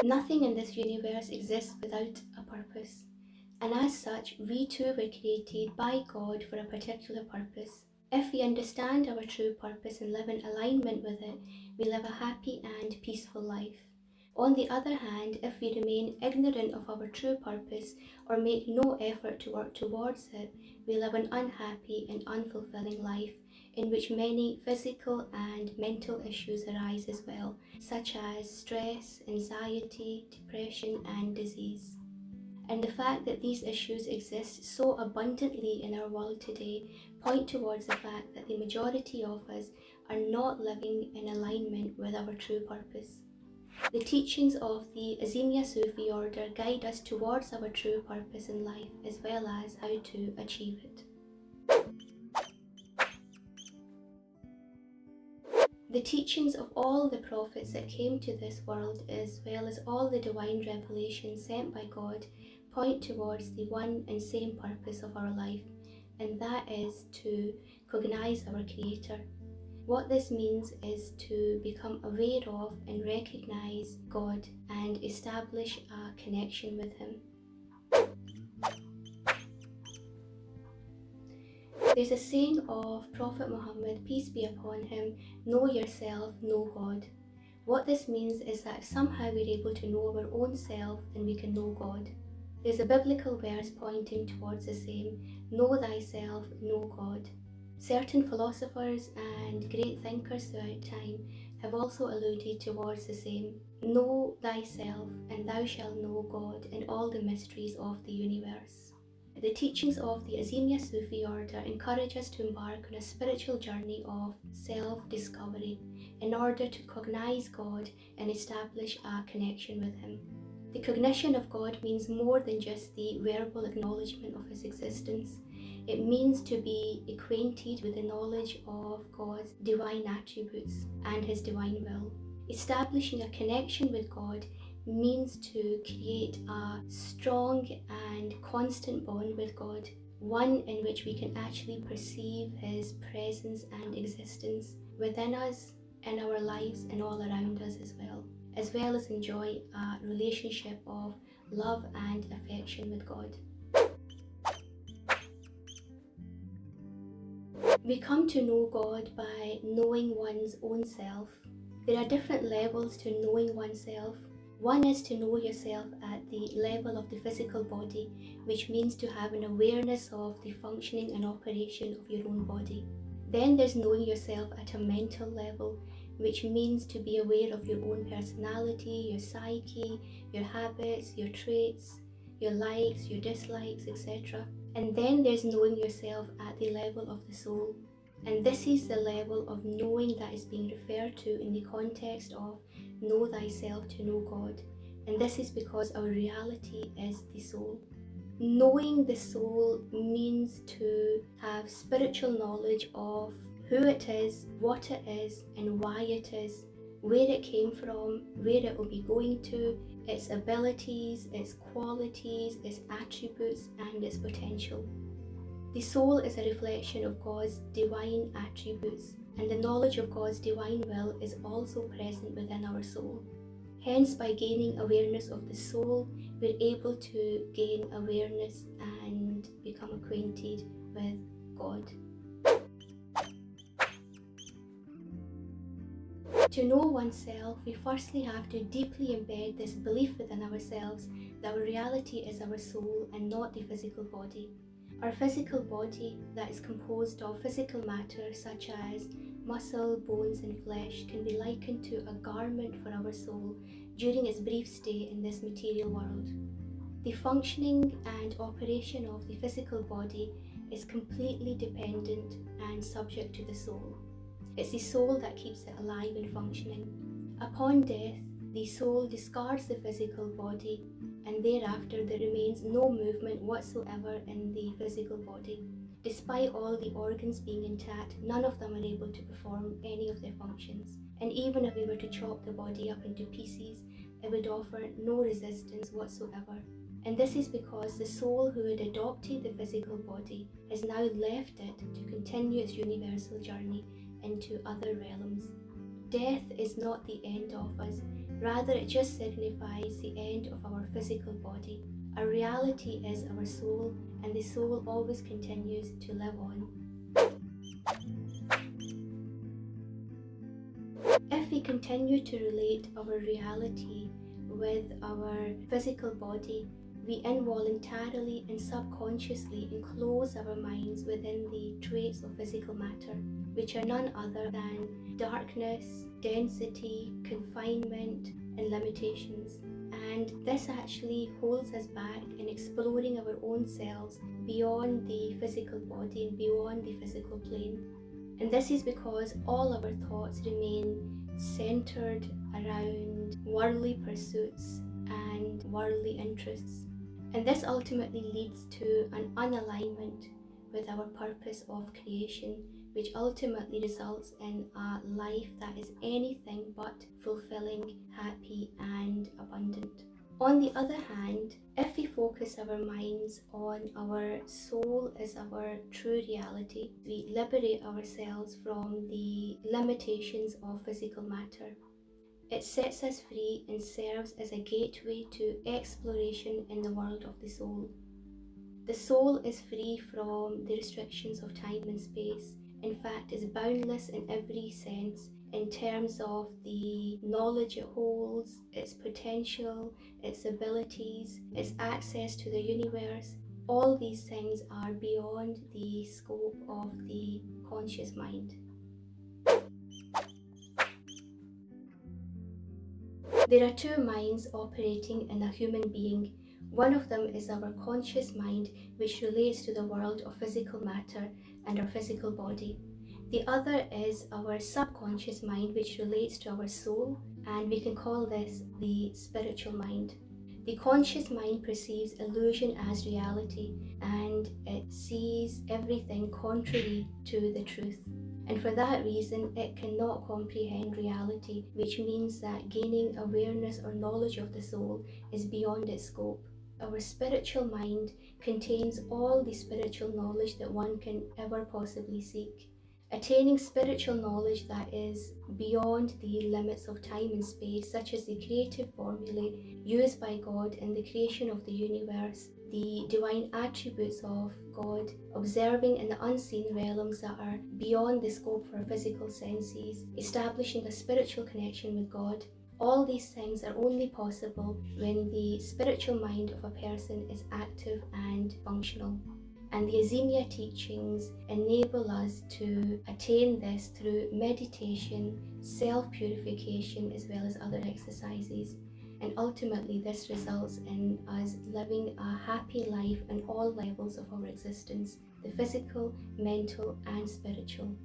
Nothing in this universe exists without a purpose, and as such, we too were created by God for a particular purpose. If we understand our true purpose and live in alignment with it, we live a happy and peaceful life. On the other hand, if we remain ignorant of our true purpose or make no effort to work towards it, we live an unhappy and unfulfilling life in which many physical and mental issues arise as well, such as stress, anxiety, depression, and disease. And the fact that these issues exist so abundantly in our world today point towards the fact that the majority of us are not living in alignment with our true purpose. The teachings of the Azeemia Sufi order guide us towards our true purpose in life as well as how to achieve it. The teachings of all the prophets that came to this world, as well as all the divine revelations sent by God, point towards the one and same purpose of our life, and that is to cognize our Creator. What this means is to become aware of and recognize God and establish a connection with Him. There's a saying of Prophet Muhammad, peace be upon him, know yourself, know God. What this means is that if somehow we're able to know our own self, then we can know God. There's a biblical verse pointing towards the same, know thyself, know God. Certain philosophers and great thinkers throughout time have also alluded towards the same, know thyself and thou shalt know God and all the mysteries of the universe. The teachings of the Azeemia Sufi order encourage us to embark on a spiritual journey of self-discovery in order to cognize God and establish a connection with Him. The cognition of God means more than just the verbal acknowledgement of His existence. It means to be acquainted with the knowledge of God's divine attributes and His divine will. Establishing a connection with God means to create a strong and constant bond with God, one in which we can actually perceive His presence and existence within us, in our lives and all around us as well as enjoy a relationship of love and affection with God. We come to know God by knowing one's own self. There are different levels to knowing oneself. One is to know yourself at the level of the physical body, which means to have an awareness of the functioning and operation of your own body. Then there's knowing yourself at a mental level, which means to be aware of your own personality, your psyche, your habits, your traits, your likes, your dislikes, etc. And then there's knowing yourself at the level of the soul. And this is the level of knowing that is being referred to in the context of know thyself to know God. And this is because our reality is the soul. Knowing the soul means to have spiritual knowledge of who it is, what it is, and why it is, where it came from, where it will be going to, its abilities, its qualities, its attributes, and its potential. The soul is a reflection of God's divine attributes, and the knowledge of God's divine will is also present within our soul. Hence, by gaining awareness of the soul, we're able to gain awareness and become acquainted with God. To know oneself, we firstly have to deeply embed this belief within ourselves that our reality is our soul and not the physical body. Our physical body, that is composed of physical matter such as muscle, bones and flesh, can be likened to a garment for our soul during its brief stay in this material world. The functioning and operation of the physical body is completely dependent and subject to the soul. It's the soul that keeps it alive and functioning. Upon death, the soul discards the physical body, and thereafter there remains no movement whatsoever in the physical body. Despite all the organs being intact, none of them are able to perform any of their functions. And even if we were to chop the body up into pieces, it would offer no resistance whatsoever. And this is because the soul who had adopted the physical body has now left it to continue its universal journey into other realms. death is not the end of us, rather it just signifies the end of our physical body. Our reality is our soul, and the soul always continues to live on. If we continue to relate our reality with our physical body, we involuntarily and subconsciously enclose our minds within the traits of physical matter, which are none other than darkness, density, confinement, and limitations. And this actually holds us back in exploring our own selves beyond the physical body and beyond the physical plane. And this is because all our thoughts remain centered around worldly pursuits and worldly interests. And this ultimately leads to an unalignment with our purpose of creation, which ultimately results in a life that is anything but fulfilling, happy, and abundant. On the other hand, if we focus our minds on our soul as our true reality, we liberate ourselves from the limitations of physical matter. It sets us free and serves as a gateway to exploration in the world of the soul. The soul is free from the restrictions of time and space. In fact, it's boundless in every sense in terms of the knowledge it holds, its potential, its abilities, its access to the universe. All these things are beyond the scope of the conscious mind. There are two minds operating in a human being. One of them is our conscious mind, which relates to the world of physical matter and our physical body. The other is our subconscious mind, which relates to our soul, and we can call this the spiritual mind. The conscious mind perceives illusion as reality, and it sees everything contrary to the truth. And for that reason, it cannot comprehend reality, which means that gaining awareness or knowledge of the soul is beyond its scope. Our spiritual mind contains all the spiritual knowledge that one can ever possibly seek. Attaining spiritual knowledge that is beyond the limits of time and space, such as the creative formulae used by God in the creation of the universe, the divine attributes of God, observing in the unseen realms that are beyond the scope of our physical senses, establishing a spiritual connection with God. All these things are only possible when the spiritual mind of a person is active and functional. And the Azeemia teachings enable us to attain this through meditation, self-purification, as well as other exercises. And ultimately, this results in us living a happy life in all levels of our existence, the physical, mental, and spiritual.